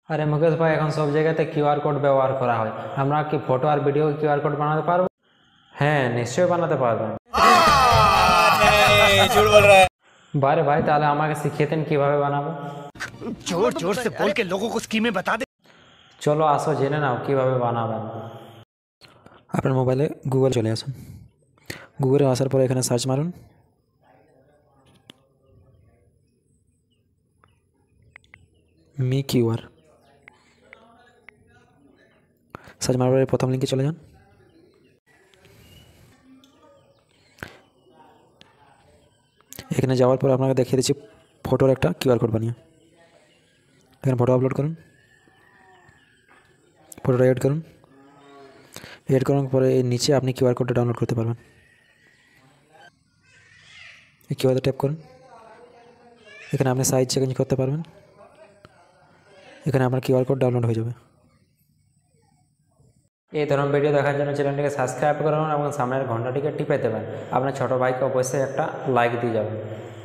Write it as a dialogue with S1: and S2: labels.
S1: আরে মুকেশ ভাই, এখন সব জায়গাতে কিউআর কোড ব্যবহার করা হয়। আমরা কি ফটো আর ভিডিও কিউআর কোড বানাতে পারবো? হ্যাঁ, নিশ্চয়ই বানাতে পারবেন।
S2: झूठ बोल रहा है।
S1: বারে ভাই, তাহলে আমাকে শিখিয়ে দেন কিভাবে বানাবো।
S2: जोर जोर से बोल के लोगों को स्कीमें बता दे।
S1: চলো আসো, জেনে নাও কিভাবে বানাবেন।
S3: আপনার মোবাইলে গুগল চলে আসুন। গুগলে আসার পরে এখানে সার্চ মারুন মি কিউআর। সার্চ মারার পরে প্রথম লিঙ্কে চলে যান। এখানে যাওয়ার পর আপনাকে দেখিয়ে দিচ্ছি ফটোর একটা কিউআর কোড বানিয়ে। এখানে ফটো আপলোড করুন, ফটোটা এড করুন। এড করার পরে এর নিচে আপনি কিউআর কোডটা ডাউনলোড করতে পারবেন। এই কিউআরটা ট্যাপ করুন। এখানে আপনি সাইজ চেঞ্জ করতে পারবেন। এখানে আপনার কিউআর কোড ডাউনলোড হয়ে যাবে।
S1: এই ধরনের ভিডিও দেখার জন্য চ্যানেলটিকে সাবস্ক্রাইব করুন এবং সামনের ঘন্টাটিকে টিপে দেবেন। আপনার ছোটো ভাইকে অবশ্যই একটা লাইক দিয়ে যাবেন।